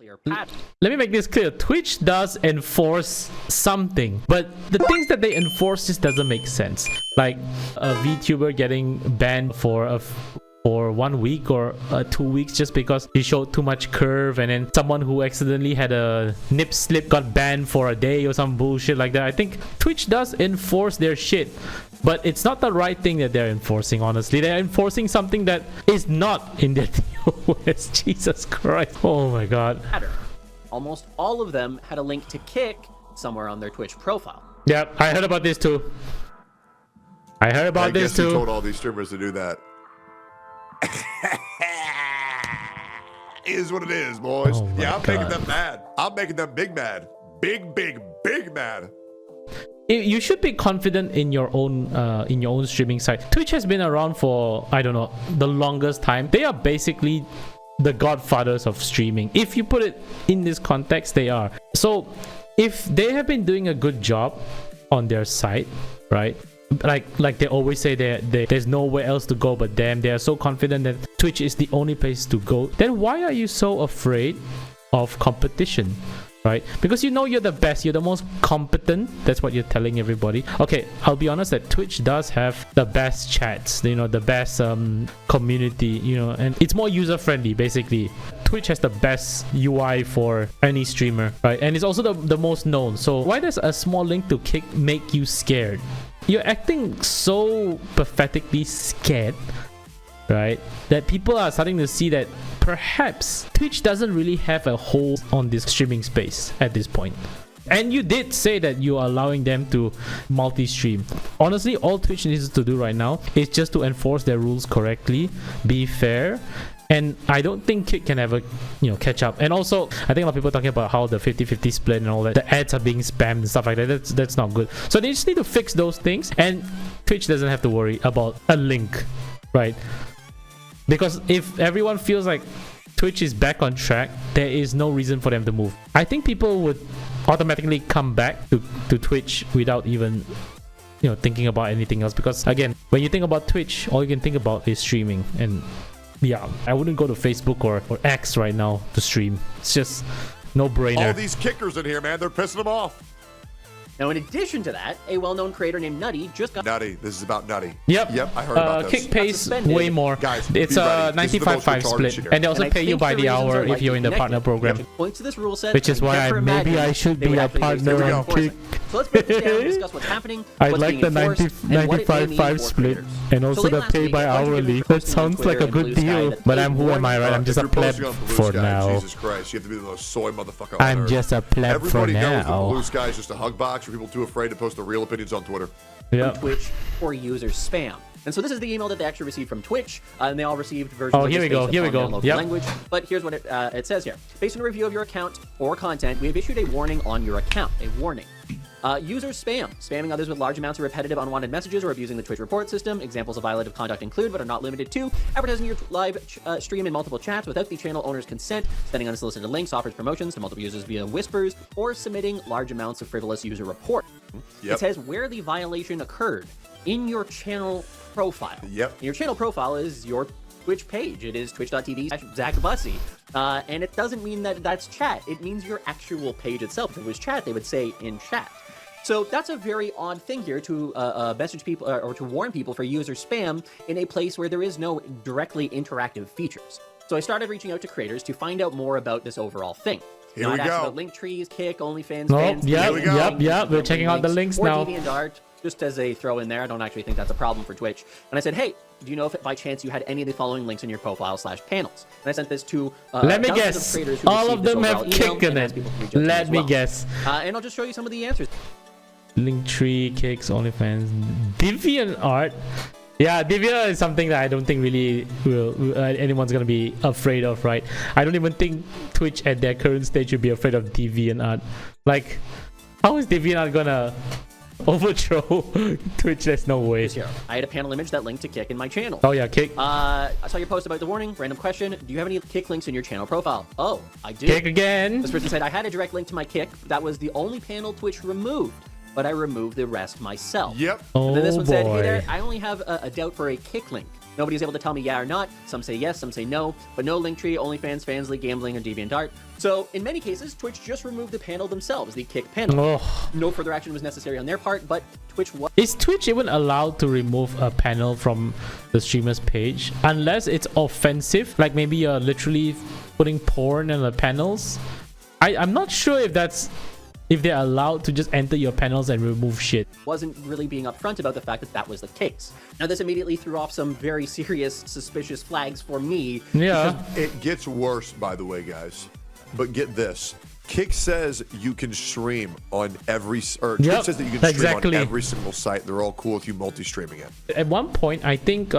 clear pattern. Let me make this clear. Twitch does enforce something, but the things that they enforce just doesn't make sense. Like a VTuber getting banned for 1 week or 2 weeks just because he showed too much curve, and then someone who accidentally had a nip slip got banned for a day or some bullshit like that. I think Twitch does enforce their shit, but it's not the right thing that they're enforcing. Honestly, they're enforcing something that is not in their TOS. Jesus Christ. Oh my god. Almost all of them had a link to Kick somewhere on their Twitch profile. Yep, I heard about this too. I heard about this too. I told all these streamers to do that. Is what it is, boys. Oh yeah, I'm God. making them mad. I'm making them big mad. Big mad. You should be confident in your own streaming site. Twitch has been around for, I don't know, the longest time. They are basically the godfathers of streaming. If you put it in this context, they are. So if they have been doing a good job on their site, right? Like they always say, there's nowhere else to go but them. They are so confident that Twitch is the only place to go. Then why are you so afraid of competition? Right? Because you know you're the best, you're the most competent. That's what you're telling everybody. Okay, I'll be honest that Twitch does have the best chats, you know, the best community, you know, and it's more user friendly basically. Twitch has the best UI for any streamer, right? And it's also the most known. So why does a small link to Kick make you scared? You're acting so pathetically scared, right, that people are starting to see that perhaps Twitch doesn't really have a hold on this streaming space at this point. And you did say that you are allowing them to multi-stream. Honestly, all Twitch needs to do right now is just to enforce their rules correctly, be fair, and I don't think Kick can ever, you know, catch up. And also, I think a lot of people are talking about how the 50-50 split and all that, the ads are being spammed and stuff like that. That's not good. So they just need to fix those things, and Twitch doesn't have to worry about a link, right? Because if everyone feels like Twitch is back on track, there is no reason for them to move. I think people would automatically come back to Twitch without even, you know, thinking about anything else. Because again, when you think about Twitch, all you can think about is streaming. And yeah, I wouldn't go to Facebook or X right now to stream. It's just no brainer. All these kickers in here, man, they're pissing them off. Now, in addition to that, a well-known creator named Nutty just got... Nutty. This is about Nutty. Yep. I heard about this. Kick pays way more. Guys, it's a 95/5 split, and they also pay you by the hour if you're in the partner program. Points to this rule set, which is why maybe I should be a partner on Kick. So let's break this down and discuss what's happening. I like the 95/5 split, and also the pay by hourly. That sounds like a good deal. But who am I, right? I'm just a pleb for now. Jesus Christ, you have to be the most soy motherfucker. I'm just a pleb for Everybody knows that now. Blue Sky is just a hug box for people too afraid to post their real opinions on Twitter. From Twitch for user spam. And so this is the email that they actually received from Twitch, and they all received versions of here this we go, based here we upon their go. local Yep. language. But here's what it says here. Based on a review of your account or content, we have issued a warning on your account. A warning. User spam. Spamming others with large amounts of repetitive unwanted messages or abusing the Twitch report system. Examples of violative conduct include, but are not limited to, advertising your live stream in multiple chats without the channel owner's consent, sending unsolicited links, offers promotions to multiple users via whispers, or submitting large amounts of frivolous user report. Yep. It says where the violation occurred in your channel profile. Yep. And your channel profile is your Twitch page. It is twitch.tv/ZachBussy. And it doesn't mean that that's chat. It means your actual page itself. If it was chat, they would say in chat. So that's a very odd thing here to message people or to warn people for user spam in a place where there is no directly interactive features. So I started reaching out to creators to find out more about this overall thing. Here I'd we asked go. about Linktrees, Kick, OnlyFans, Oh, fans, yep. We're checking out the links or now. DeviantArt, just as a throw in there. I don't actually think that's a problem for Twitch. And I said, hey, do you know if by chance you had any of the following links in your profile/panels? And I sent this to let me dozens guess. of creators who All received of them this have overall email Kick in and it. asked people to reach out to me Let as me well. guess. And I'll just show you some of the answers. Linktree, Kicks, OnlyFans, DeviantArt. Yeah, DeviantArt is something that I don't think really anyone's gonna be afraid of, right? I don't even think Twitch at their current stage would be afraid of DeviantArt. Like, how is DeviantArt gonna overthrow Twitch? There's no way. Here. I had a panel image that linked to Kick in my channel. Oh yeah, Kick. I saw your post about the warning. Random question. Do you have any Kick links in your channel profile? Oh, I do. Kick again. This person said, I had a direct link to my Kick. That was the only panel Twitch removed, but I removed the rest myself. Yep. Oh And then this one said, hey boy. there, I only have a doubt for a Kick link. Nobody's able to tell me yeah or not. Some say yes, some say no, but no Linktree, OnlyFans, Fansly, Gambling, or DeviantArt. So in many cases, Twitch just removed the panel themselves, the kick panel. Oh. No further action was necessary on their part, but Twitch was. Is Twitch even allowed to remove a panel from the streamer's page unless it's offensive? Like maybe you're literally putting porn in the panels. I'm not sure if they're allowed to just enter your panels and remove shit. Wasn't really being upfront about the fact that that was the case. Now, this immediately threw off some very serious, suspicious flags for me. Yeah. It gets worse, by the way, guys. But get this. Kick says you can stream on every... Twitch says that you can stream on every single site. They're all cool with you multi-streaming it. At one point, I think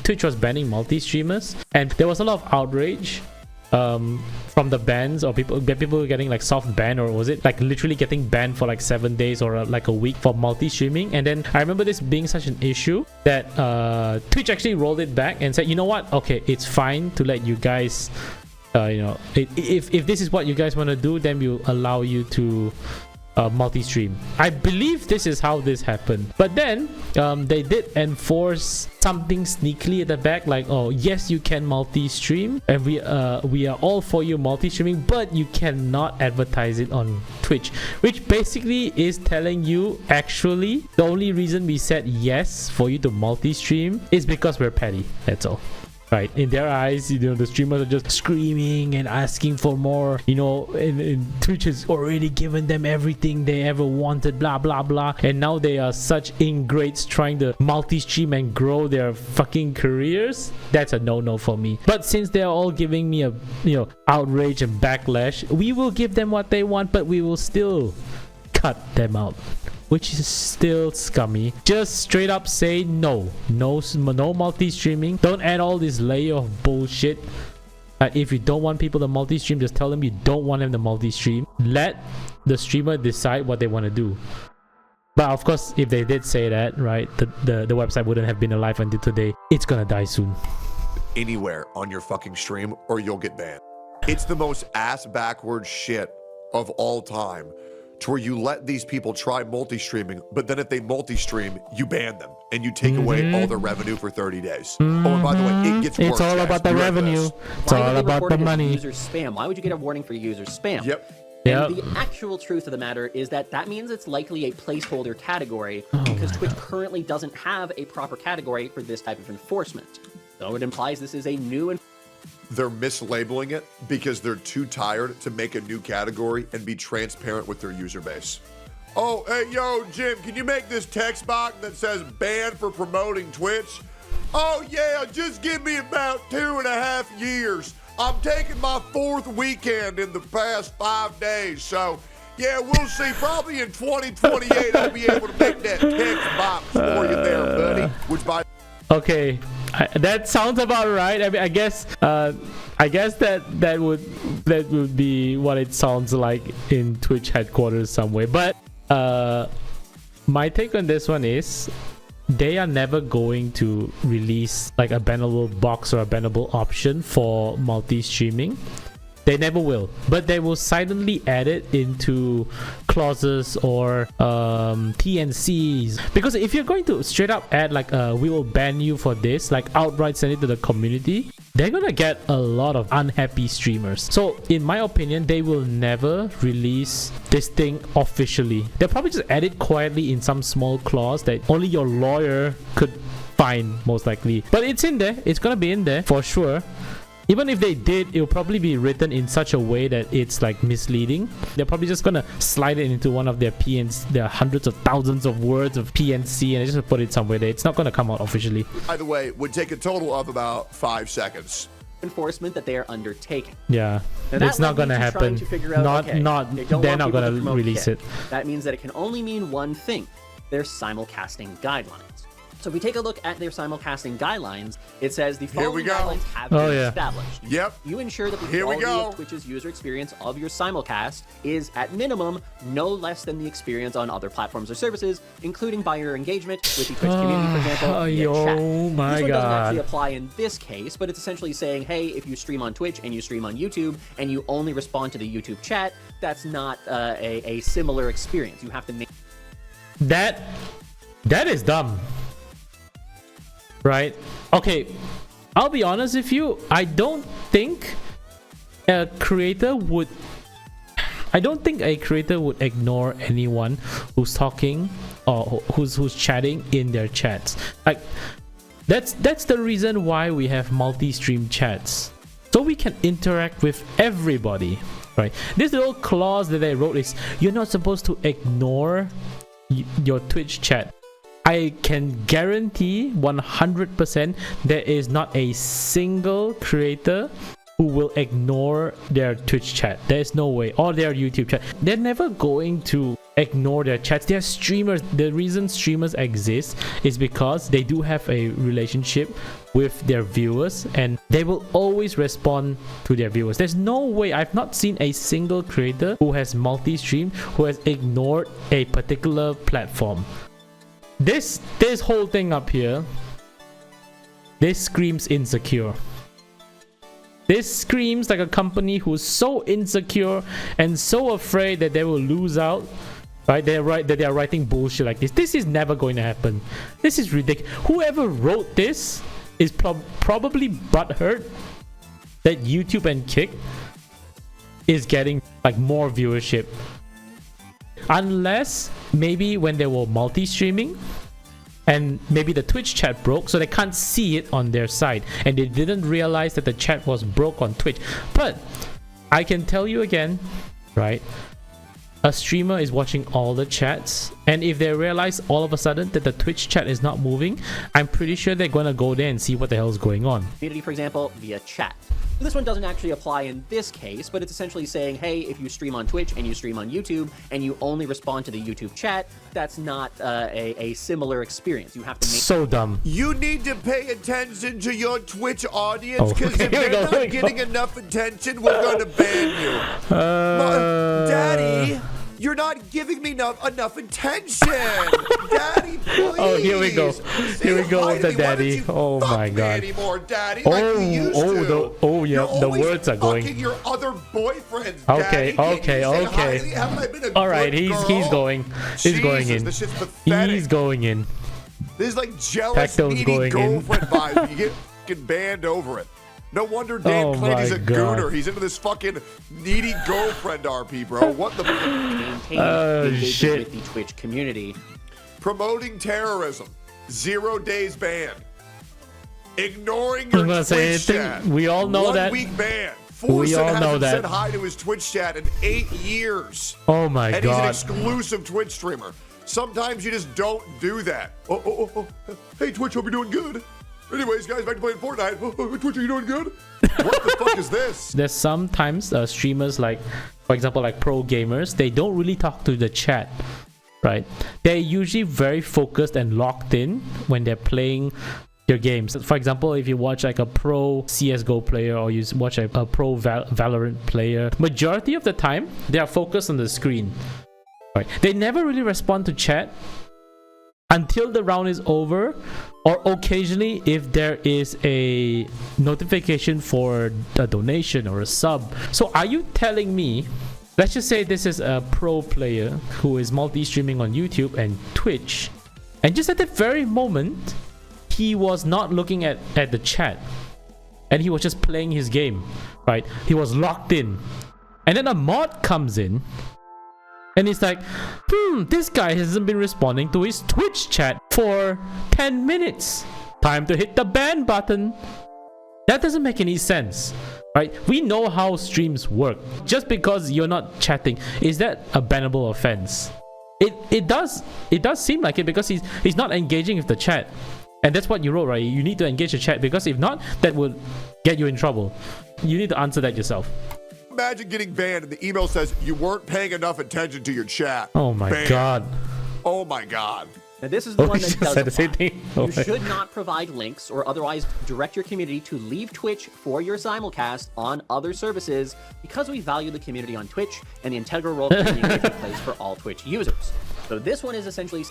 Twitch was banning multi-streamers, and there was a lot of outrage from the bans, or people getting like soft ban, or was it like literally getting banned for like 7 days or like a week for multi-streaming. And then I remember this being such an issue that Twitch actually rolled it back and said, you know what, okay, it's fine to let you guys if this is what you guys want to do, then we'll allow you to multi-stream. I believe this is how this happened. But then they did enforce something sneakily at the back, like, oh yes, you can multi-stream, and we are all for you multi-streaming, but you cannot advertise it on Twitch, which basically is telling you, actually, the only reason we said yes for you to multi-stream is because we're petty. That's all. Right, in their eyes, the streamers are just screaming and asking for more, and Twitch has already given them everything they ever wanted, blah blah blah, and now they are such ingrates trying to multi-stream and grow their fucking careers. That's a no-no for me. But since they're all giving me a outrage and backlash, we will give them what they want, but we will still cut them out, which is still scummy. Just straight up say no multi-streaming. Don't add all this layer of bullshit. If you don't want people to multi-stream, just tell them you don't want them to multi-stream. Let the streamer decide what they want to do. But of course, if they did say that, right, the website wouldn't have been alive until today. It's gonna die soon. Anywhere on your fucking stream or you'll get banned. It's the most ass backwards shit of all time, to where you let these people try multi-streaming, but then if they multi-stream, you ban them and you take away all their revenue for 30 days. Oh, and by the way, it gets worse. It's all about the revenue. It's all about the money. User spam. Why would you get a warning for user spam? Yep. And the actual truth of the matter is that means it's likely a placeholder category, because Twitch currently doesn't have a proper category for this type of enforcement. So it implies this is a new They're mislabeling it because they're too tired to make a new category and be transparent with their user base. Oh, hey, yo, Jim, can you make this text box that says banned for promoting Twitch? Oh, yeah, just give me about 2.5 years. I'm taking my 4th weekend in the past 5 days. So, yeah, we'll see. Probably in 2028, I'll be able to make that text box for you there, buddy. Which by Okay, that sounds about right. I mean, I guess that would be what it sounds like in Twitch headquarters somewhere. But my take on this one is, they are never going to release like a bannable box or a bannable option for multi-streaming. They never will, but they will silently add it into clauses or TNCs. Because if you're going to straight up add like we will ban you for this, like outright send it to the community, they're gonna get a lot of unhappy streamers. So in my opinion, they will never release this thing officially. They'll probably just add it quietly in some small clause that only your lawyer could find, most likely. But it's in there. It's gonna be in there for sure. Even if they did, it'll probably be written in such a way that it's like misleading. They're probably just gonna slide it into one of their PNC, their hundreds of thousands of words of PNC, and just put it somewhere there. It's not gonna come out officially. By the way, would take a total of about 5 seconds. Enforcement that they are undertaking. Yeah, it's not gonna happen. They're not gonna release it. That means that it can only mean one thing: their simulcasting guidelines. So if we take a look at their simulcasting guidelines, it says the following guidelines have been established. Yep. You ensure that the quality of Twitch's user experience of your simulcast is, at minimum, no less than the experience on other platforms or services, including by your engagement with the Twitch community, for example, via chat. Oh my this one God. doesn't actually apply in this case, but it's essentially saying, hey, if you stream on Twitch and you stream on YouTube and you only respond to the YouTube chat, that's not a similar experience. You have to make... That is dumb. right? Okay, I'll be honest with you. I don't think a creator would ignore anyone who's talking or who's chatting in their chats. Like that's the reason why we have multi-stream chats, so we can interact with everybody, right? This little clause that I wrote is you're not supposed to ignore your Twitch chat. I can guarantee 100% there is not a single creator who will ignore their Twitch chat. There's no way. Or their YouTube chat. They're never going to ignore their chats. They're streamers. The reason streamers exist is because they do have a relationship with their viewers, and they will always respond to their viewers. There's no way. I've not seen a single creator who has multi-streamed who has ignored a particular platform. This whole thing up here, this screams insecure. This screams like a company who's so insecure and so afraid that they will lose out, right? They are writing bullshit like this. This is never going to happen. This is ridiculous. Whoever wrote this is probably butthurt that YouTube and Kick is getting like more viewership. Unless maybe when they were multi-streaming and maybe the Twitch chat broke, so they can't see it on their side, and they didn't realize that the chat was broke on Twitch. But I can tell you again, right? A streamer is watching all the chats, and if they realize all of a sudden that the Twitch chat is not moving, I'm pretty sure they're gonna go there and see what the hell is going on. Community, for example, via chat. This one doesn't actually apply in this case, but it's essentially saying, hey, if you stream on Twitch and you stream on YouTube and you only respond to the YouTube chat, that's not a similar experience. You have to make... So dumb. You need to pay attention to your Twitch audience, because if they're not getting enough attention, we're going to ban you. Daddy, you're not giving me enough attention. Daddy, please. Oh, here we go. Here we go with the daddy. Oh my god. Anymore, Daddy, like you used to. The words are going. Your other boyfriends, Okay, Daddy. okay. Haven't I been a All right, good he's girl? going. He's going in. This shit's pathetic. He's going in. This is like jealous, Pacto's needy going in. girlfriend vibes. You get fucking banned over it. No wonder Dan Oh Clancy's my a God. gooner. He's into this fucking needy girlfriend RP, bro. What the maintain engagement shit. with the Twitch community. Promoting terrorism. 0 days banned. Ignoring I'm your gonna say Twitch anything. chat. We all know 1 that. week ban. We all know hasn't that. said hi to his Twitch chat in 8 years. Oh my And god. he's an exclusive Twitch streamer. Sometimes you just don't do that. Oh. Hey, Twitch, hope you're doing good. Anyways, guys, back to playing Fortnite. Oh, Twitch, are you doing good? What the fuck is this? There's sometimes streamers, like for example like pro gamers, they don't really talk to the chat, right? They're usually very focused and locked in when they're playing their games. For example, if you watch like a pro CSGO player, or you watch a pro Valorant player, majority of the time they are focused on the screen, right? They never really respond to chat until the round is over, or occasionally if there is a notification for a donation or a sub. So are you telling me, let's just say this is a pro player who is multi-streaming on YouTube and Twitch, and just at that very moment he was not looking at the chat and he was just playing his game, right? He was locked in, and then a mod comes in and it's like, this guy hasn't been responding to his Twitch chat for 10 minutes. Time to hit the ban button. That doesn't make any sense, right? We know how streams work. Just because you're not chatting, is that a bannable offense? It does seem like it, because he's not engaging with the chat. And that's what you wrote, right? You need to engage the chat, because if not, that would get you in trouble. You need to answer that yourself. Imagine getting banned and the email says you weren't paying enough attention to your chat. Oh my Banned. god. Oh my god. Now, this is the one he that just does said the same apply. thing. Oh You my- should not provide links or otherwise direct your community to leave Twitch for your simulcast on other services, because we value the community on Twitch and the integral role community engagement plays for all Twitch users. So this one is essentially...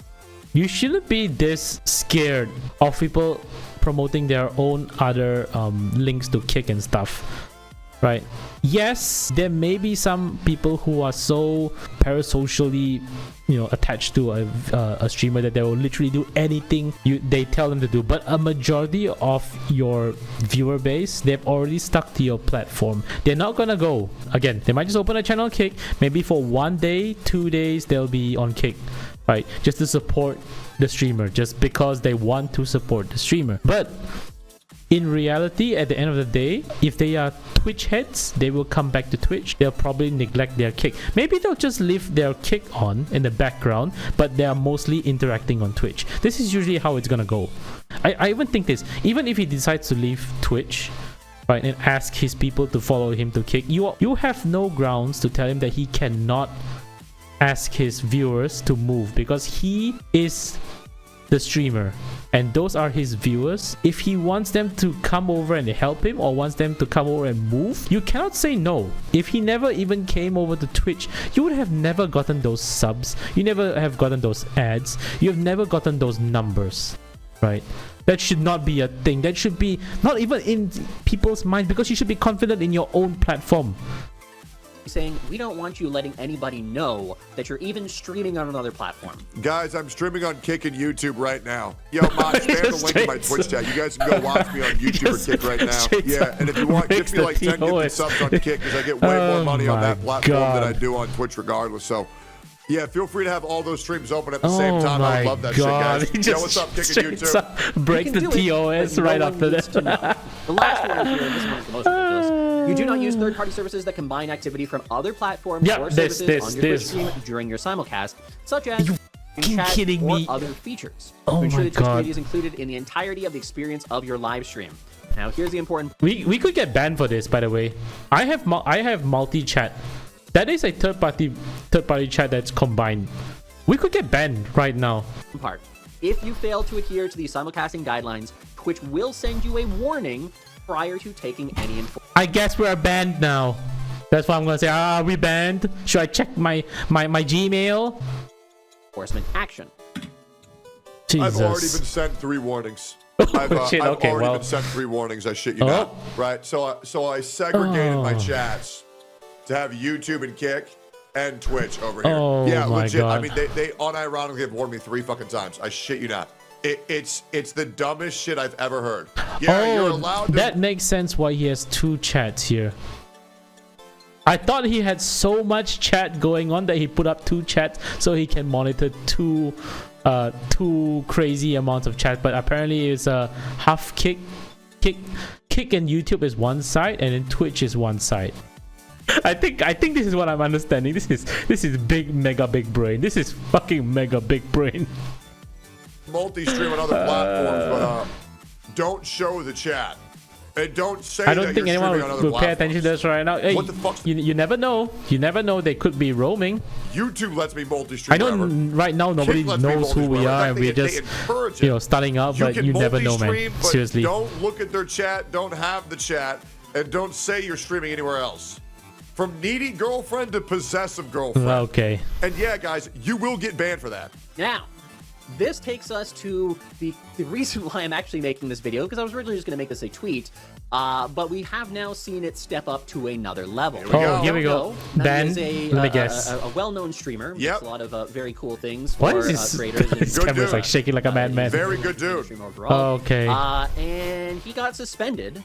You shouldn't be this scared of people promoting their own other links to Kick and stuff. right? Yes, there may be some people who are so parasocially, attached to a streamer that they will literally do anything they tell them to do. But a majority of your viewer base, they've already stuck to your platform. They're not gonna go. Again, they might just open a channel on Kick. Maybe for 1 day, 2 days, they'll be on Kick, right? Just to support the streamer, just because they want to support the streamer. But in reality, at the end of the day, if they are Twitch heads, they will come back to Twitch. They'll probably neglect their Kick. Maybe they'll just leave their Kick on in the background, but they are mostly interacting on Twitch. This is usually how it's gonna go. I even think this, even if he decides to leave Twitch, right, and ask his people to follow him to Kick, you have no grounds to tell him that he cannot ask his viewers to move, because he is the streamer and those are his viewers. If he wants them to come over and help him, or wants them to come over and move, you cannot say no. If he never even came over to Twitch, you would have never gotten those subs, you never have gotten those ads, you have never gotten those numbers, right? That should not be a thing. That should be not even in people's minds, because you should be confident in your own platform. Saying we don't want you letting anybody know that you're even streaming on another platform. Guys, I'm streaming on Kick and YouTube right now. Yo, Mom, spam the link in my Twitch chat. You guys can go watch me on YouTube or Kick right now. Yeah, and if you want, give me like 10 gifted subs on Kick, because I get way more money on that platform than I do on Twitch regardless. So, yeah, feel free to have all those streams open at the same time. I would love that shit, guys. Yo, what's up, Kick and YouTube? Breaks the TOS right after that. The last one here, this one is the most ridiculous. You do not use third-party services that combine activity from other platforms or services on your Twitch stream during your simulcast, such as chat or other features. To ensure the Twitch community is included in the entirety of the experience of your live stream. Now, here's the important. We could get banned for this, by the way. I have multi-chat. That is a third-party chat that's combined. We could get banned right now. Part. If you fail to adhere to the simulcasting guidelines, Twitch will send you a warning prior to taking any enforcement. I guess we're banned now. That's what I'm gonna say. Are we banned? Should I check my Gmail? Enforcement action. Jesus. I've already been sent 3 warnings. I've already been sent 3 warnings. I shit you not. Right. So I segregated my chats to have YouTube and Kick and Twitch over here. Yeah, legit. God. I mean, they unironically have warned me 3 fucking times. I shit you not. It's the dumbest shit I've ever heard. Yeah, you're allowed to... That makes sense why he has 2 chats here. I thought he had so much chat going on that he put up 2 chats so he can monitor two crazy amounts of chat, but apparently it's a half Kick and YouTube is one side and then Twitch is one side. I think this is what I'm understanding. This is mega big brain. This is fucking mega big brain. Multi-stream on other platforms, but don't show the chat. And don't say I don't think anyone will pay attention to this right now. Hey, what the fuck? You never know. You never know. They could be roaming. YouTube lets me multi-stream. I know right now nobody knows who we are, and we're just starting out. But you never know, man. Seriously. Don't look at their chat. Don't have the chat, and don't say you're streaming anywhere else. From needy girlfriend to possessive girlfriend. Okay. And yeah, guys, you will get banned for that. Now, this takes us to the reason why I'm actually making this video, because I was originally just going to make this a tweet, but we have now seen it step up to another level. Here we go. Ben, let me guess. A well-known streamer. Yep. Makes a lot of very cool things for what is this? creators. This camera's like shaking like a madman. Very good dude. Okay. And he got suspended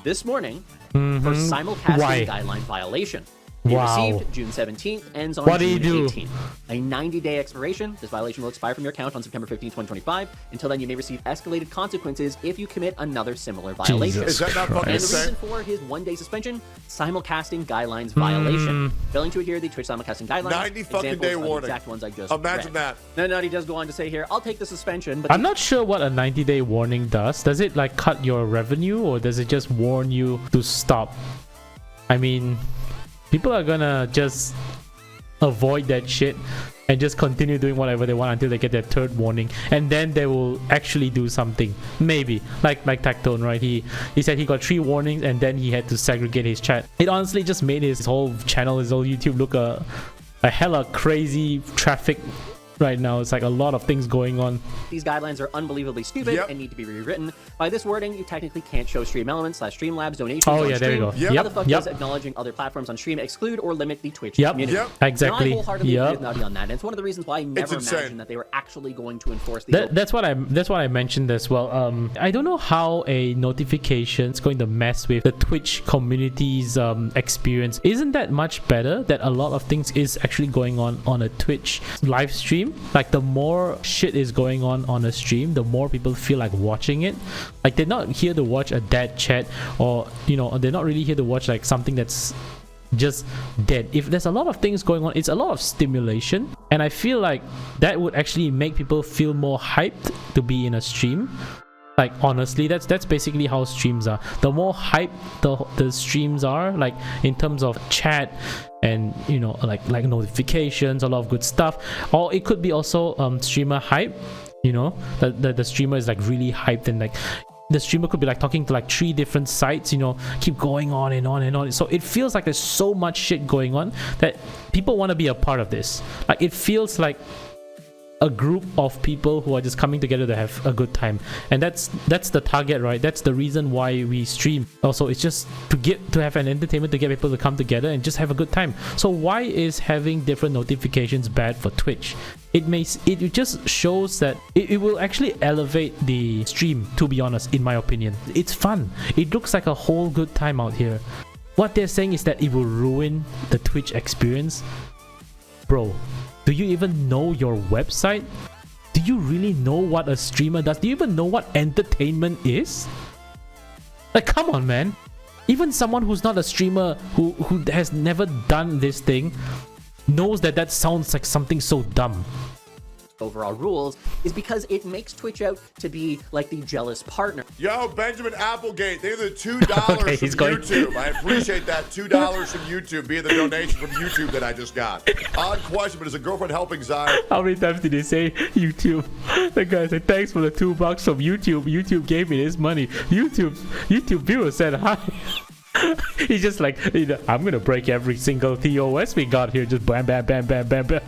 this morning for simulcasting guideline violation. He received June 17th, ends on June 18th. A 90-day expiration. This violation will expire from your account on September 15th, 2025. Until then, you may receive escalated consequences if you commit another similar violation. Is that not fucking And the reason for his 1-day suspension, simulcasting guidelines violation. Failing to adhere to the Twitch simulcasting guidelines. 90 fucking day warning. Exact ones I just Imagine read. that. No, he does go on to say here, I'll take the suspension. But I'm not sure what a 90-day warning does. Does it like cut your revenue, or does it just warn you to stop? I mean, people are gonna just avoid that shit and just continue doing whatever they want until they get their 3rd warning, and then they will actually do something. Maybe like Tactone, right? He said he got 3 warnings and then he had to segregate his chat. It honestly just made his whole channel, his whole YouTube look a hella crazy traffic right now. It's like a lot of things going on. These guidelines are unbelievably stupid Yep. and need to be rewritten. By this wording, you technically can't show Stream Elements / Streamlabs donations Oh on yeah, there you stream. go. Yep. How the fuck Yep. does acknowledging other platforms on stream exclude or limit the Twitch Yep. community? Yep. Exactly. Now, I wholeheartedly agree Yep. with Nutty on that. And it's one of the reasons why I never insane. imagined that they were actually going to enforce these. That's what I mentioned as well. I don't know how a notification is going to mess with the Twitch community's experience. Isn't that much better that a lot of things is actually going on a Twitch live stream? Like the more shit is going on a stream, the more people feel like watching it. Like they're not here to watch a dead chat, or they're not really here to watch like something that's just dead. If there's a lot of things going on, it's a lot of stimulation, and I feel like that would actually make people feel more hyped to be in a stream. Like honestly, that's basically how streams are. The more hype the streams are, like in terms of chat and like notifications, a lot of good stuff. Or it could be also streamer hype. The streamer is like really hyped, and like the streamer could be like talking to like 3 different sites, keep going on and on and on. So it feels like there's so much shit going on that people want to be a part of this. Like it feels like a group of people who are just coming together to have a good time, and that's the target, right? That's the reason why we stream. Also, it's just to have an entertainment, to get people to come together and just have a good time. So why is having different notifications bad for Twitch? It just shows that it will actually elevate the stream, to be honest, in my opinion. It's fun. It looks like a whole good time out here. What they're saying is that it will ruin the Twitch experience. Bro, do you even know your website? Do you really know what a streamer does? Do you even know what entertainment is? Like, come on, man. Even someone who's not a streamer, who has never done this thing, knows that sounds like something so dumb. Overall rules is because it makes Twitch out to be like the jealous partner. Yo, Benjamin Applegate, they're the $2 Okay, from he's going- YouTube. I appreciate that $2 from YouTube being the donation from YouTube that I just got. Odd question, but is a girlfriend helping Zai? How many times did they say YouTube? The guy said, thanks for the $2 from YouTube. YouTube gave me this money. YouTube viewer said hi. He's just like, I'm gonna break every single TOS we got here. Just bam, bam, bam, bam, bam, bam.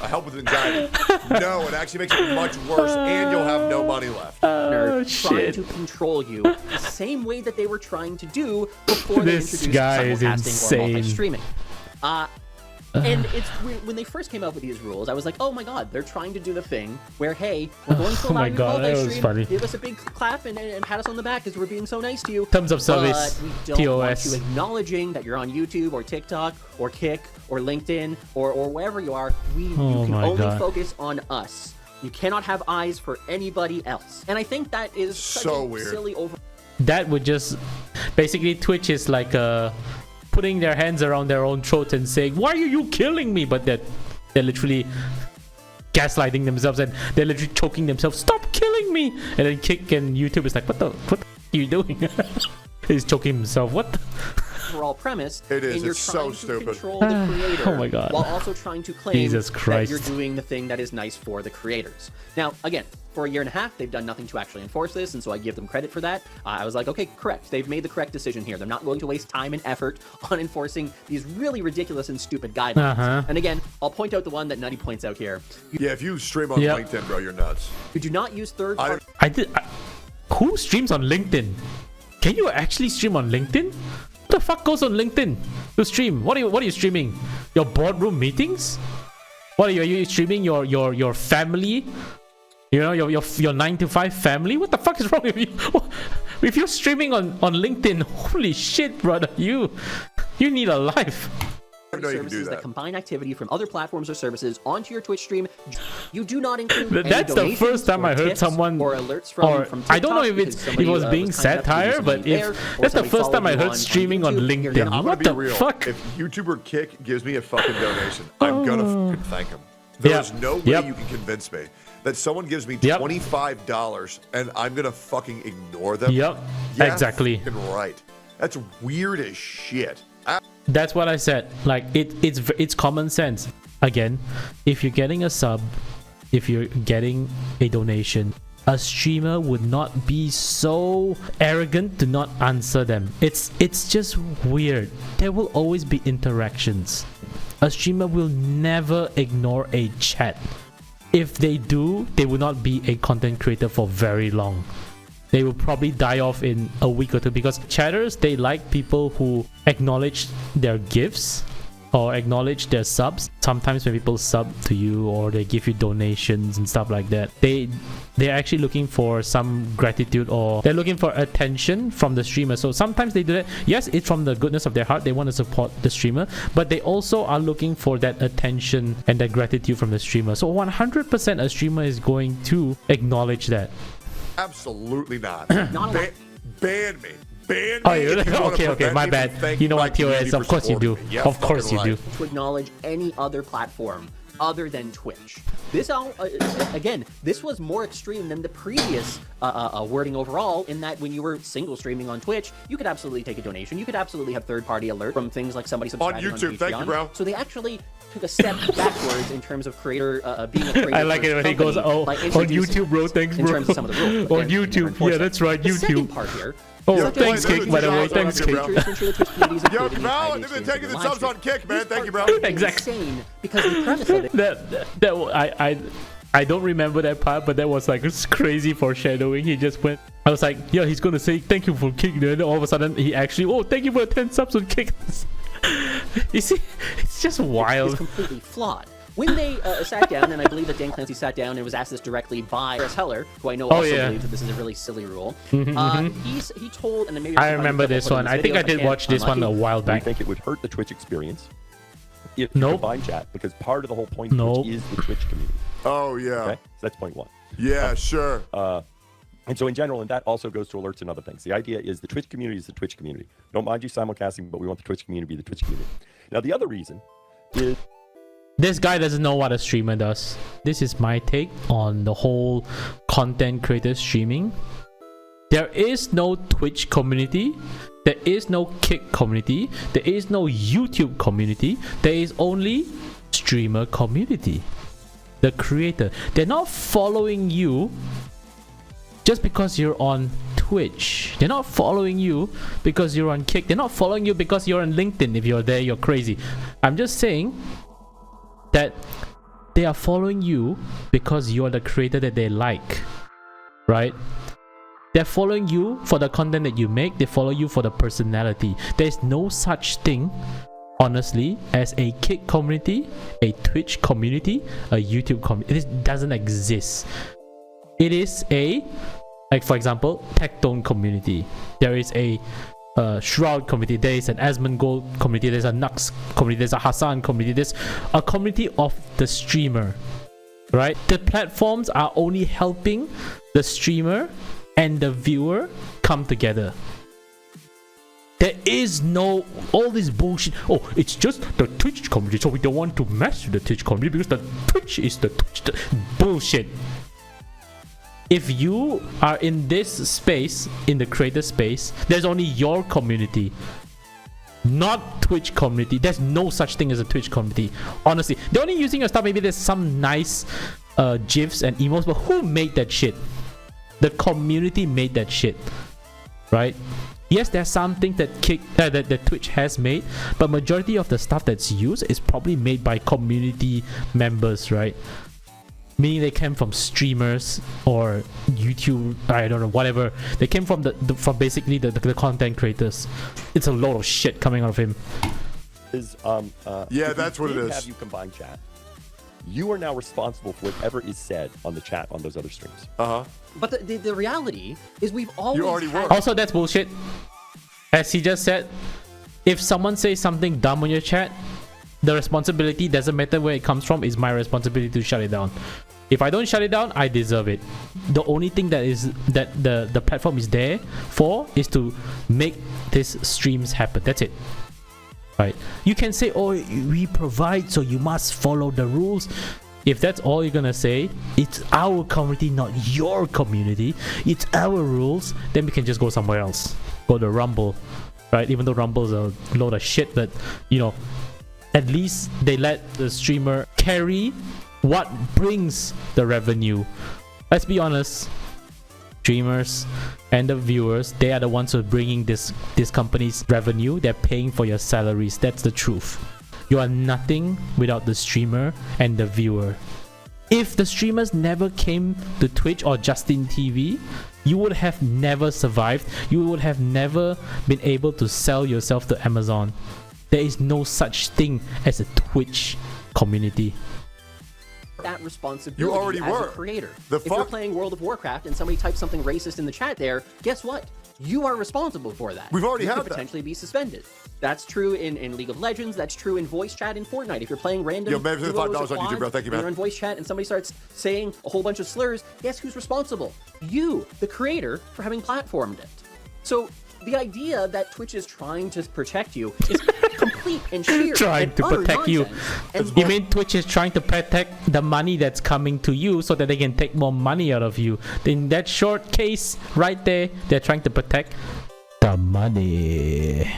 I help with anxiety. No, it actually makes it much worse, and you'll have no money left. Trying Shit. to control you the same way that they were trying to do before they This introduced guy is simulcasting or insane. multi-streaming. And it's when they first came out with these rules, I was like, oh my god, they're trying to do the thing where, hey, we're going to Oh allow my you to God, that was multi-stream, funny. give us a big clap and pat us on the back because we're being so nice to you. Terms of service, But we don't want TOS. you acknowledging that you're on YouTube or TikTok or Kick or LinkedIn or wherever you are. You Oh can my only God. focus on us. You cannot have eyes for anybody else. And I think that is such So a weird. silly over. That would just basically, Twitch is like putting their hands around their own throat and saying, why are you killing me? But they're literally gaslighting themselves, and they're literally choking themselves. Stop killing me! And then Kick and YouTube is like, what the are you doing? He's choking himself. What the? overall premise. It is. And you're It's so trying to stupid. control the creator Oh my God. while also trying to claim Jesus that Christ. you're doing the thing that is nice for the creators. Now, again, for a year and a half, they've done nothing to actually enforce this, and so I give them credit for that. I was like, okay, correct. They've made the correct decision here. They're not going to waste time and effort on enforcing these really ridiculous and stupid guidelines. Uh-huh. And again, I'll point out the one that Nutty points out here. Yeah, if you stream on Yep. LinkedIn, bro, you're nuts. You do not use third-party Who streams on LinkedIn? Can you actually stream on LinkedIn? What the fuck goes on LinkedIn to stream? What are you streaming? Your boardroom meetings? What are you streaming? Your family? You know, your 9 to 5 family? What the fuck is wrong with you? If you're streaming on LinkedIn, holy shit, brother, you need a life. I know you can do services that that. combine activity from other platforms or services onto your Twitch stream. You do not include any That's the donations first time or I heard tips someone, or alerts from or TikTok I don't know if because it somebody, was being kind enough to give you satire, some but money there, or that's the somebody first time I followed you heard streaming on YouTube, you're LinkedIn. gonna- I'm What gonna the be real. fuck? If YouTuber Kick gives me a fucking donation, I'm gonna fucking thank him. There's Yep. no way Yep. you can convince me that someone gives me Yep. $25 and I'm gonna fucking ignore them. Yep, Yeah, exactly. fucking right. That's weird as shit. That's what I said. Like it's common sense. Again, if you're getting a sub, if you're getting a donation, a streamer would not be so arrogant to not answer them. It's just weird. There will always be interactions. A streamer will never ignore a chat. If they do, they will not be a content creator for very long. They will probably die off in a week or two, because chatters, they like people who acknowledge their gifts or acknowledge their subs. Sometimes when people sub to you or they give you donations and stuff like that, they're actually looking for some gratitude, or they're looking for attention from the streamer. So sometimes they do that. Yes, it's from the goodness of their heart, they want to support the streamer, but they also are looking for that attention and that gratitude from the streamer. So 100% a streamer is going to acknowledge that. Absolutely not. Ban me. Ban me. Oh, if you wanna okay, prevent my me bad. from thanking You know my what, TOS, community of for course you do. supporting me. Yeah, Of course fucking you do. right. To acknowledge any other platform other than Twitch. This again, this was more extreme than the previous wording overall, in that when you were single streaming on Twitch, you could absolutely take a donation. You could absolutely have third-party alert from things like somebody subscribing on YouTube. Patreon. Thank you, bro. So they actually took a step backwards in terms of creator being a creator. I like it when he goes, oh, on YouTube, bro, thanks, bro. In terms of some of the rules. On YouTube, yeah, that's right, The second YouTube. part here. Oh, Yeah, thanks, play Kick, this by the way, is thanks, awesome, Kick. bro. Yo, Yo, Val, they've been taking the subs on Kick, man. Thank you, bro. Exactly. Insane, because the premise of it. I don't remember that part, but that was like it's crazy foreshadowing. He just went, I was like, yeah, he's gonna say thank you for Kick, then all of a sudden he actually, oh, thank you for 10 subs on Kick. You see, it's just Is wild. completely flawed. When they sat down, and I believe that Dan Clancy sat down and was asked this directly by Chris Heller, who I know also believes that this is a really silly rule. He told, and then maybe I remember this one. I think I did watch this one a while I back. think it would hurt the Twitch experience if you Nope. combine chat, because part of the whole point of Nope. Twitch is the Twitch community. Oh, yeah. Okay, so that's point one. Yeah, sure. And so in general, and that also goes to alerts and other things. The idea is the Twitch community is the Twitch community. We don't mind you simulcasting, but we want the Twitch community to be the Twitch community. Now, the other reason is This guy doesn't know what a streamer does. This is my take on the whole content creator streaming. There is no Twitch community. There is no Kick community. There is no YouTube community. There is only streamer community. The creator. They're not following you just because you're on Twitch. They're not following you because you're on Kick. They're not following you because you're on LinkedIn. If you're there, you're crazy. I'm just saying that they are following you because you're the creator that they like, right? They're following you for the content that you make. They follow you for the personality. There's no such thing, honestly, as a Kick community, a Twitch community, a YouTube community. It doesn't exist. It is a, like for example, Tectone community. There is a Shroud community, there is an Asmongold community, there's a Nux community, there's a Hassan community, there's a community of the streamer, right? The platforms are only helping the streamer and the viewer come together. There is no all this bullshit. Oh, it's just the Twitch community, so we don't want to mess with the Twitch community because the Twitch is the Twitch. Bullshit. If you are in this space, in the creator space, there's only your community, not Twitch community. There's no such thing as a Twitch community. Honestly, they're only using your stuff. Maybe there's some nice gifs and emotes, but who made that shit? The community made that shit, right? Yes, there's something that that Twitch has made, but majority of the stuff that's used is probably made by community members, right? Meaning they came from streamers or YouTube, I don't know, whatever. They came from from basically the content creators. It's a lot of shit coming out of him. is Yeah, if that's we what it did is. Have you combine chat? You are now responsible for whatever is said on the chat on those other streams. But the reality is we've always already had- were. Also, that's bullshit. As he just said, if someone says something dumb on your chat, the responsibility, doesn't matter where it comes from, is my responsibility to shut it down. If I don't shut it down, I deserve it. The only thing that the platform is there for is to make these streams happen. That's it. Right? You can say, oh, we provide, so you must follow the rules. If that's all you're gonna say, it's our community, not your community. It's our rules. Then we can just go somewhere else. Go to Rumble, right? Even though Rumble's a load of shit, but you know, at least they let the streamer carry what brings the revenue. Let's be honest, streamers and the viewers, they are the ones who are bringing this company's revenue. They're paying for your salaries. That's the truth. You are nothing without the streamer and the viewer. If the streamers never came to Twitch or Justin TV, you would have never survived. You would have never been able to sell yourself to Amazon. There is no such thing as a Twitch community. That responsibility You already as were. a creator. The if you're fuck? playing World of Warcraft and somebody types something racist in the chat there, guess what? You are responsible for that. We've already you had could that. potentially be suspended. That's true in League of Legends. That's true in voice chat in Fortnite. If you're playing random Yo, man, for the duos or $5 on YouTube, quads, bro. Thank you, and man. You're in voice chat and somebody starts saying a whole bunch of slurs. Guess who's responsible? You, the creator, for having platformed it. So the idea that Twitch is trying to protect you is complete and sheer Trying and to utter protect you. nonsense. And You mean Twitch is trying to protect the money that's coming to you so that they can take more money out of you? In that short case right there, they're trying to protect the money.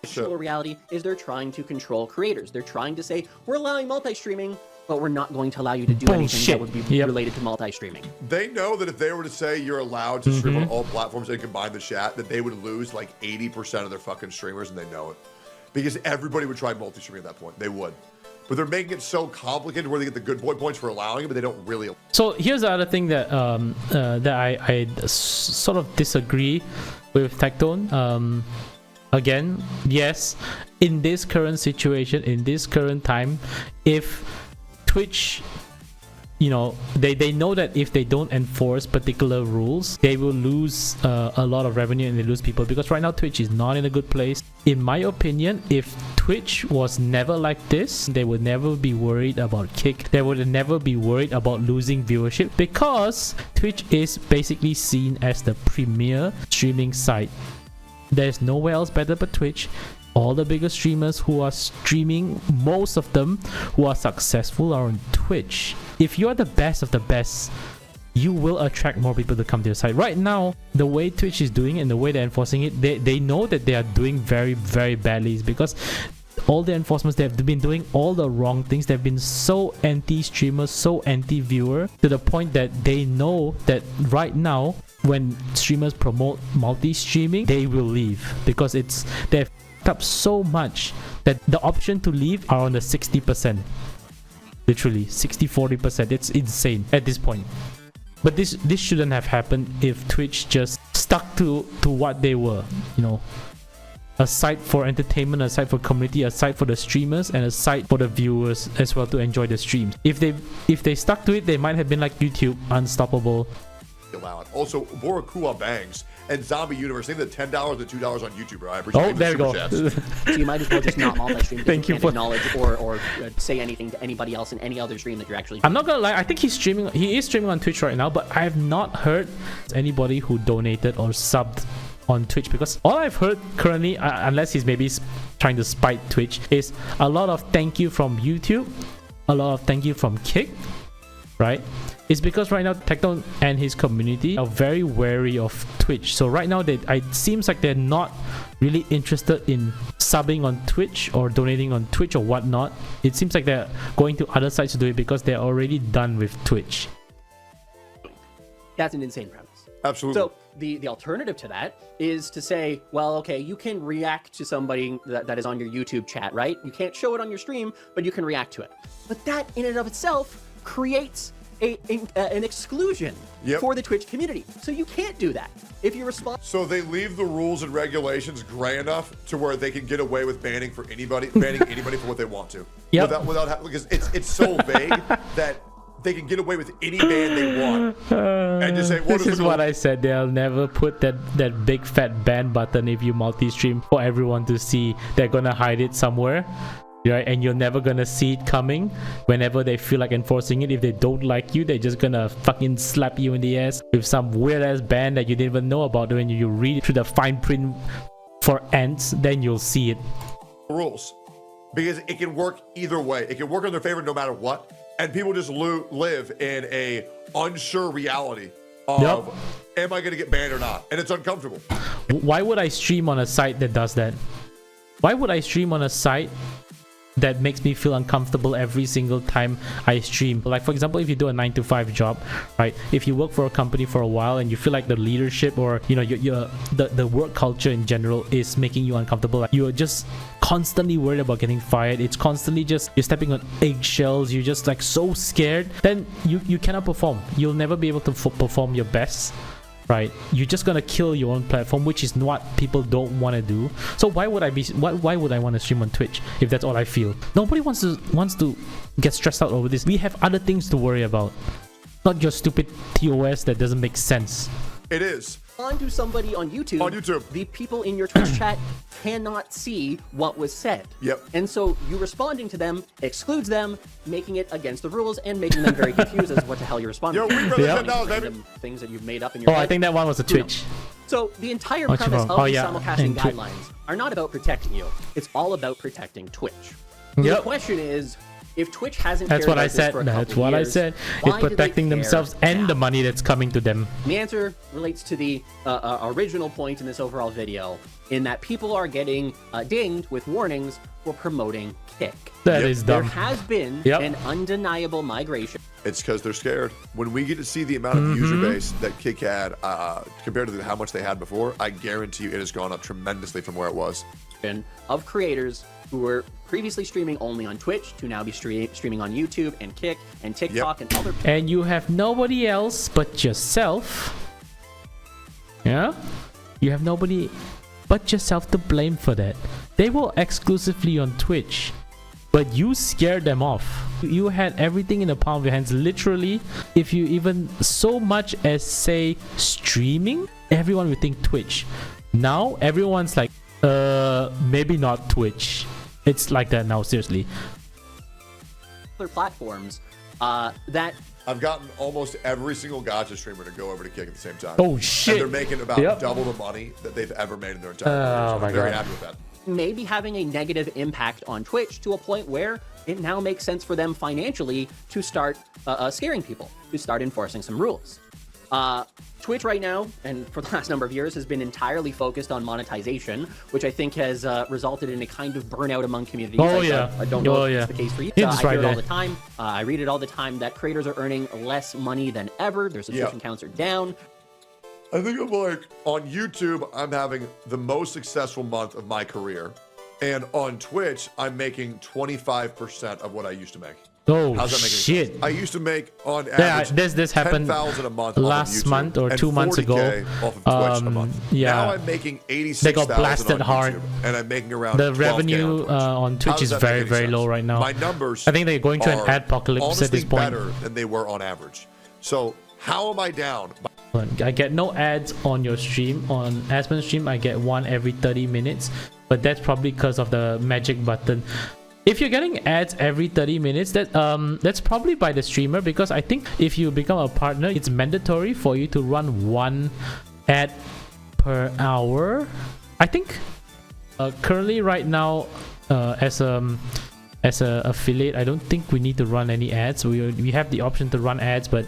actual reality is they're trying to control creators. They're trying to say, we're allowing multi-streaming, but we're not going to allow you to do anything Bullshit. that would be Yep. related to multi-streaming. They know that if they were to say you're allowed to stream on Mm-hmm. all platforms and combine the chat, that they would lose like 80% of their fucking streamers, and they know it. Because everybody would try multi-streaming at that point. They would. But they're making it so complicated where they get the good boy points for allowing it, but they don't really. So here's the other thing that I sort of disagree with Tectone. Again, yes, in this current situation, in this current time, if Twitch, you know, they know that if they don't enforce particular rules, they will lose a lot of revenue and they lose people, because right now Twitch is not in a good place. In my opinion, if Twitch was never like this, they would never be worried about kick. They would never be worried about losing viewership, because Twitch is basically seen as the premier streaming site. There's nowhere else better but Twitch. All the bigger streamers who are streaming, most of them who are successful, are on Twitch. If you are the best of the best, you will attract more people to come to your site. Right now, the way Twitch is doing it and the way they're enforcing it, they know that they are doing very, very badly. It's because all the enforcements, they've been doing all the wrong things. They've been so anti-streamer, so anti-viewer, to the point that they know that right now, when streamers promote multi-streaming, they will leave, because they've fucked up so much that the option to leave are on the 60%. Literally 60-40%. It's insane at this point. But this shouldn't have happened if Twitch just stuck to what they were, you know, a site for entertainment, a site for community, a site for the streamers, and a site for the viewers as well to enjoy the streams. If they stuck to it, they might have been like YouTube, unstoppable. Allow it. Also, Borakua Bangs and Zombie Universe, I think the $10 and $2 on YouTube, bro. I appreciate Oh, the there you super go. chats. So you might as well just not multi-stream. Thank you can't for- acknowledge or say anything to anybody else in any other stream that you're actually. I'm not gonna lie, I think he is streaming on Twitch right now, but I have not heard anybody who donated or subbed on Twitch, because all I've heard currently, unless he's maybe trying to spite Twitch, is a lot of thank you from YouTube, a lot of thank you from Kick, right? It's because right now Tectone and his community are very wary of Twitch. So right now it seems like they're not really interested in subbing on Twitch or donating on Twitch or whatnot. It seems like they're going to other sites to do it because they're already done with Twitch. That's an insane premise. Absolutely. So the alternative to that is to say, well, okay, you can react to somebody that is on your YouTube chat, right? You can't show it on your stream, but you can react to it. But that in and of itself creates an exclusion for the Twitch community. So you can't do that. If you respond... So they leave the rules and regulations gray enough to where they can get away with banning anybody for what they want to. Yep. Because it's so vague that they can get away with any ban they want. And just say, This is what I said. They'll never put that big fat ban button if you multi-stream for everyone to see. They're gonna hide it somewhere, right? And you're never gonna see it coming. Whenever they feel like enforcing it, if they don't like you, they're just gonna fucking slap you in the ass with some weird ass ban that you didn't even know about. When you read through the fine print for ants, then you'll see it. rules. Because it can work either way. It can work in their favor no matter what. And people just live in a unsure reality of, am I going to get banned or not? And it's uncomfortable. Why would I stream on a site that does that? Why would I stream on a site that makes me feel uncomfortable every single time I stream. Like for example, if you do a 9-to-5 job, right? If you work for a company for a while and you feel like the leadership or the work culture in general is making you uncomfortable, like you're just constantly worried about getting fired. It's constantly just you're stepping on eggshells. You're just like so scared. Then you cannot perform. You'll never be able to perform your best. Right, you're just gonna kill your own platform, which is what people don't want to do. So why would I want to stream on Twitch if that's all I feel? Nobody wants to get stressed out over this. We have other things to worry about, not your stupid TOS that doesn't make sense. It is. On to somebody on YouTube. On YouTube. The people in your Twitch chat cannot see what was said. Yep. And so you responding to them excludes them, making it against the rules and making them very confused as to what the hell you're responding Yo, to. we brother Yeah. $10, baby. Random things that you've made up in your Oh, head. I think that one was a Twitch. So the entire What you premise wrong? of Oh, the yeah, simulcasting and Twi- guidelines are not about protecting you. It's all about protecting Twitch. So Yep. The question is, if Twitch hasn't That's cared what I about this said. for a That's couple what I years, said. why It's do they protecting care themselves and now? the money that's coming to them. The answer relates to the original point in this overall video, in that people are getting dinged with warnings for promoting Kick. That Yep. is There dumb. has been Yep. an undeniable migration. It's because they're scared. When we get to see the amount of user base that Kick had compared to how much they had before, I guarantee you it has gone up tremendously from where it was. Of creators who were previously streaming only on Twitch to now be streaming on YouTube and Kick and TikTok and other. And you have nobody else but yourself. Yeah? You have nobody but yourself to blame for that. They were exclusively on Twitch, but you scared them off. You had everything in the palm of your hands. Literally, if you even so much as say streaming, everyone would think Twitch. Now everyone's like, maybe not Twitch. It's like that now, seriously. Other platforms that I've gotten almost every single gacha streamer to go over to Kick at the same time. Oh shit. And they're making about Yep. double the money that they've ever made in their entire career. Oh So my I'm very God. happy with that. may be having a negative impact on Twitch to a point where it now makes sense for them financially to start scaring people, to start enforcing some rules. Twitch right now, and for the last number of years, has been entirely focused on monetization, which I think has resulted in a kind of burnout among communities. Oh, yeah. I don't know Oh, if yeah. it's the case for you. It's I right hear it all there. the time. I read it all the time that creators are earning less money than ever. Their subscription counts are down. I think I'm like, on YouTube, I'm having the most successful month of my career. And on Twitch, I'm making 25% of what I used to make. Oh How's that making shit. sense? I used to make on Yeah, average this happened 10,000 a month off of last YouTube month or and 2 months 40K ago. off of Twitch a month. Yeah. Now I'm making 86,000 They got blasted on hard. YouTube, and I'm making around The 12K revenue on on Twitch. How Twitch does is that make very, any very sense? low right now. My numbers I think they're going to an are adpocalypse at honestly this point. better than they were on average. So how am I down? I get no ads on your stream. On Aspen's stream, I get one every 30 minutes, but that's probably because of the magic button. If you're getting ads every 30 minutes, that's probably by the streamer, because I think if you become a partner, it's mandatory for you to run one ad per hour. I think currently right now, as a affiliate, I don't think we need to run any ads. We have the option to run ads, but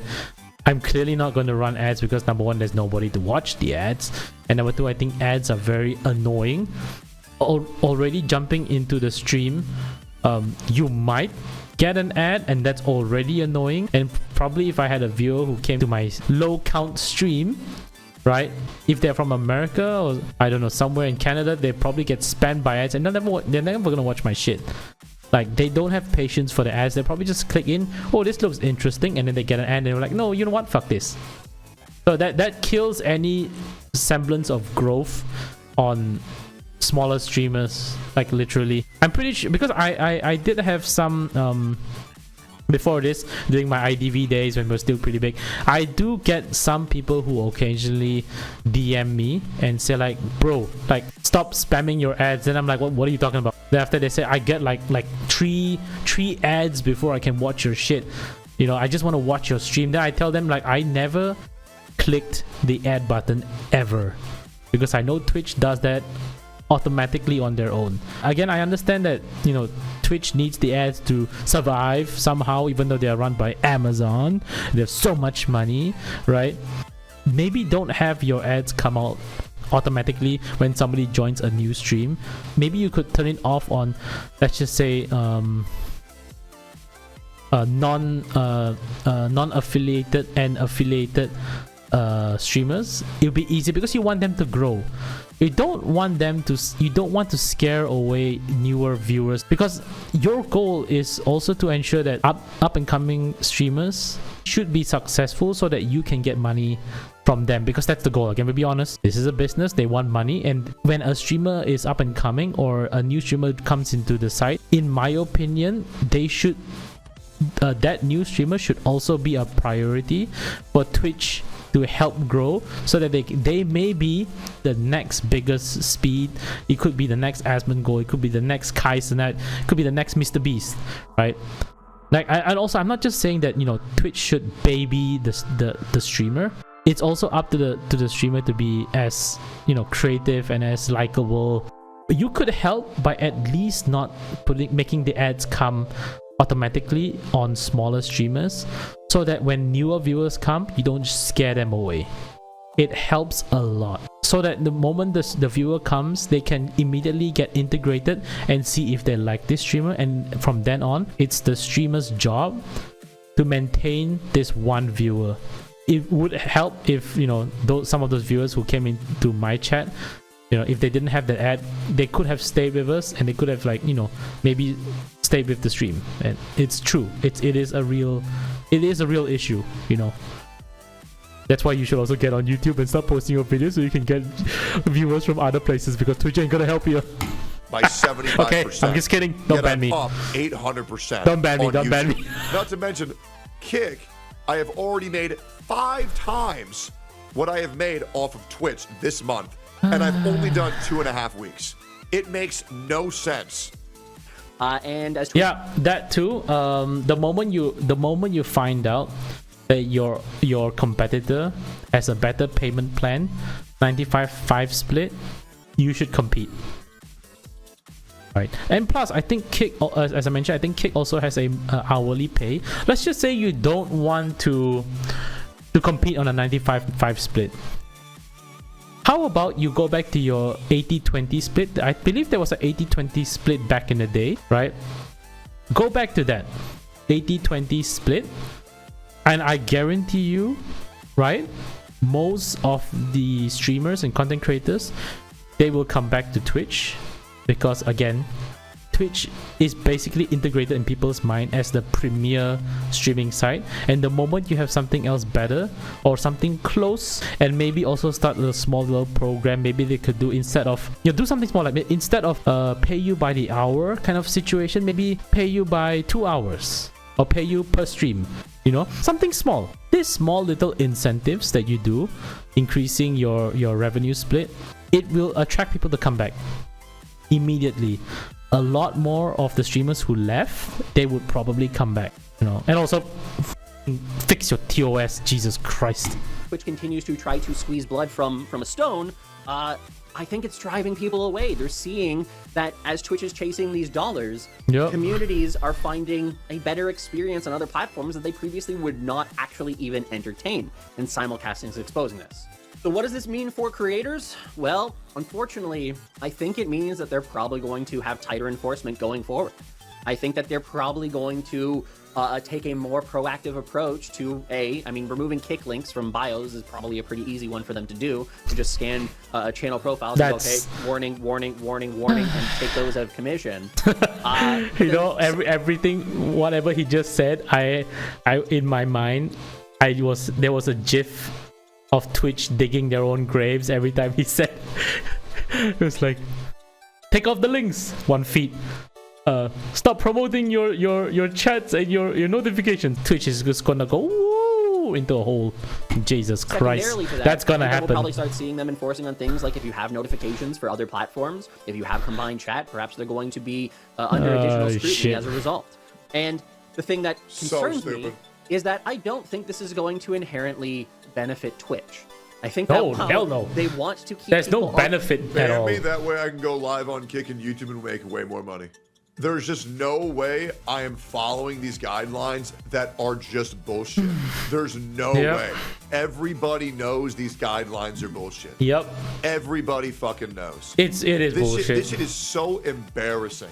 I'm clearly not going to run ads because number one, there's nobody to watch the ads, and number two, I think ads are very annoying. Already jumping into the stream, you might get an ad, and that's already annoying. And probably if I had a viewer who came to my low count stream, right, if they're from America or I don't know, somewhere in Canada, they probably get spammed by ads, and they're never gonna watch my shit. Like, they don't have patience for the ads. They probably just click in, oh, this looks interesting, and then they get an ad and they're like, no, you know what, fuck this. So that kills any semblance of growth on smaller streamers, like literally. I'm pretty sure, because I did have some before this, during my IDV days when we were still pretty big, I do get some people who occasionally DM me and say like, bro, like, stop spamming your ads. Then I'm like, what are you talking about? Then after they say, I get like three ads before I can watch your shit, you know, I just want to watch your stream. Then I tell them like, I never clicked the ad button ever, because I know Twitch does that automatically on their own. Again, I understand that, you know, Twitch needs the ads to survive somehow, even though they are run by Amazon. They have so much money, right? Maybe don't have your ads come out automatically when somebody joins a new stream. Maybe you could turn it off on, let's just say, non-affiliated and affiliated streamers. It'll be easy because you want them to grow. You don't want to scare away newer viewers, because your goal is also to ensure that up and coming streamers should be successful so that you can get money from them, because that's the goal. Again, to be honest, this is a business, they want money, and when a streamer is up and coming or a new streamer comes into the site, in my opinion, they should that new streamer should also be a priority for Twitch to help grow, so that they may be the next biggest Speed. It could be the next Asmongold, it could be the next Kai Cenat, it could be the next Mr. Beast, right? Like, and also, I'm not just saying that, you know, Twitch should baby the streamer. It's also up to the streamer to be as, you know, creative and as likable. You could help by at least not making the ads come automatically on smaller streamers, so that when newer viewers come, you don't scare them away. It helps a lot, so that the moment the viewer comes, they can immediately get integrated and see if they like this streamer, and from then on, it's the streamer's job to maintain this one viewer. It would help if, you know, some of those viewers who came into my chat, you know, if they didn't have that ad, they could have stayed with us, and they could have, like, you know, maybe stayed with the stream. And it's true, it is a real issue, you know. That's why you should also get on YouTube and start posting your videos so you can get viewers from other places, because Twitch ain't gonna help you. By 75%. Okay, I'm just kidding. Don't ban me. Up 800%. Don't ban me. Don't ban me. Not to mention, Kick, I have already made 5 times what I have made off of Twitch this month, and I've only done 2.5 weeks. It makes no sense. And as Twitch, Yeah, that too. The moment you find out that your competitor has a better payment plan, 95/5 split, you should compete. Right, and plus, I think Kick, as I mentioned, I think Kick also has a hourly pay. Let's just say you don't want to compete on a 95/5 split. How about you go back to your 80/20 split? I believe there was an 80/20 split back in the day, right? Go back to that 80/20 split, and I guarantee you, right, most of the streamers and content creators, they will come back to Twitch, because again, Twitch is basically integrated in people's mind as the premier streaming site, and the moment you have something else better or something close, and maybe also start a small little program, maybe they could do, instead of, you know, do something small, like instead of pay you by the hour kind of situation, maybe pay you by 2 hours or pay you per stream, you know, something small. These small little incentives that you do, increasing your revenue split, it will attract people to come back immediately. A lot more of the streamers who left, they would probably come back, you know. And also, fix your TOS, Jesus Christ. Twitch continues to try to squeeze blood from a stone, I think it's driving people away. They're seeing that as Twitch is chasing these dollars, Yep. communities are finding a better experience on other platforms that they previously would not actually even entertain, and simulcasting is exposing this. So what does this mean for creators? Well, unfortunately, I think it means that they're probably going to have tighter enforcement going forward. I think that they're probably going to take a more proactive approach to removing kick links from bios is probably a pretty easy one for them to do. To just scan a channel profile, and go, okay, warning, warning, warning, warning, and take those out of commission. You know, everything, whatever he just said, I in my mind, there was a GIF of Twitch digging their own graves every time he said. It was like, take off the links, 1 feet. Stop promoting your chats and your notifications. Twitch is just gonna go woo into a hole. Jesus Christ, Secondarily to that's gonna happen. We'll probably start seeing them enforcing on things like if you have notifications for other platforms, if you have combined chat, perhaps they're going to be under additional scrutiny as a result. And the thing that concerns me is that I don't think this is going to inherently benefit Twitch. I think that hell no. They want to keep There's no people benefit at Ban all. me, that way I can go live on Kick and YouTube and make way more money. There's just no way I am following these guidelines that are just bullshit. There's no Yep. way. Everybody knows these guidelines are bullshit. Yep. Everybody fucking knows. It is bullshit. This shit is so embarrassing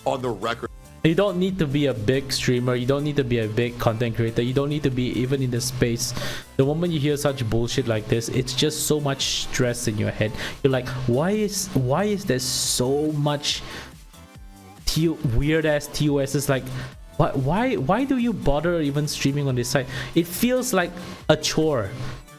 on the record. You don't need to be a big streamer. You don't need to be a big content creator. You don't need to be even in the space. The moment you hear such bullshit like this, it's just so much stress in your head. You're like, why is there so much weird ass TOSs? Like, why do you bother even streaming on this site? It feels like a chore.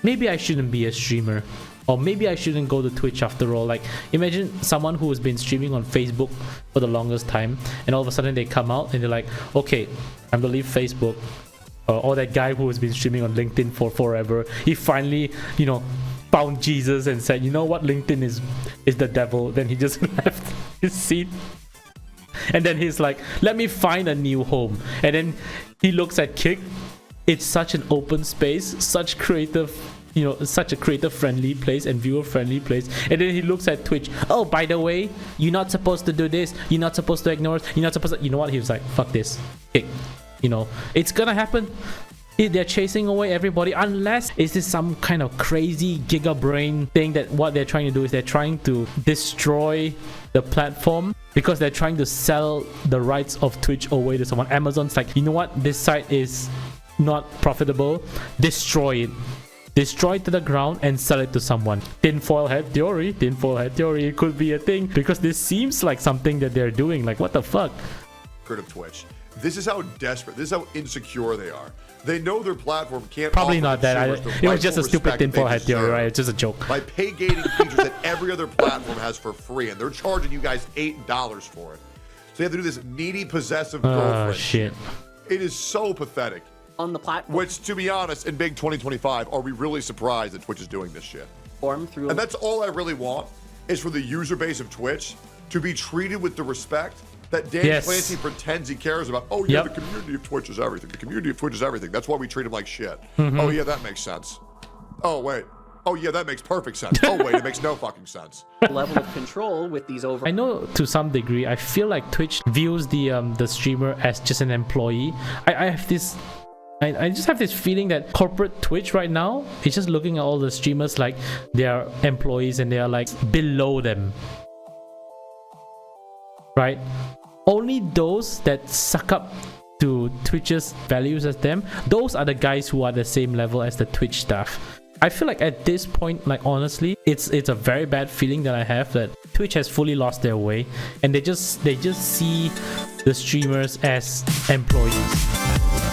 Maybe I shouldn't be a streamer. Or maybe I shouldn't go to Twitch after all. Like, imagine someone who has been streaming on Facebook for the longest time, and all of a sudden they come out and they're like, okay, I'm gonna leave Facebook. Or that guy who has been streaming on LinkedIn for forever, he finally, found Jesus and said, you know what, LinkedIn is the devil. Then he just left his seat. And then he's like, let me find a new home. And then he looks at Kick. It's such an open space, such a creator friendly place and viewer friendly place. And then he looks at Twitch. Oh, by the way, you're not supposed to do this. You're not supposed to ignore it. You're not supposed to, you know what? He was like, fuck this. Kick. It's gonna happen. They're chasing away everybody, unless is this some kind of crazy giga brain thing that what they're trying to do is they're trying to destroy the platform because they're trying to sell the rights of Twitch away to someone. Amazon's like, you know what, this site is not profitable, destroy it to the ground and sell it to someone. Tinfoil head theory, it could be a thing because this seems like something that they're doing. Like, what the fuck? Of Twitch. This is how desperate, this is how insecure they are. They know their platform can't Probably offer not that. consumers the It was just a rightful stupid respect tinfoil they head theory, deserve right? It's just a joke. By pay gating features that every other platform has for free, and they're charging you guys $8 for it. So you have to do this needy, possessive girlfriend. Oh, shit. It is so pathetic. On the platform Which, to be honest, in big 2025, are we really surprised that Twitch is doing this shit? through And that's all I really want, is for the user base of Twitch to be treated with the respect that Dan Clancy pretends he cares about. Oh, yeah, Yep. the community of Twitch is everything. The community of Twitch is everything. That's why we treat him like shit. Mm-hmm. Oh, yeah, that makes sense. Oh, wait. Oh, yeah, that makes perfect sense. Oh, wait, it makes no fucking sense. level of control with these over. I know to some degree, I feel like Twitch views the streamer as just an employee. I just have this feeling that corporate Twitch right now is just looking at all the streamers like they are employees and they are like below them. Right? Only those that suck up to Twitch's values as them, those are the guys who are the same level as the Twitch staff. I feel like at this point, like honestly, it's a very bad feeling that I have that Twitch has fully lost their way and they just see the streamers as employees.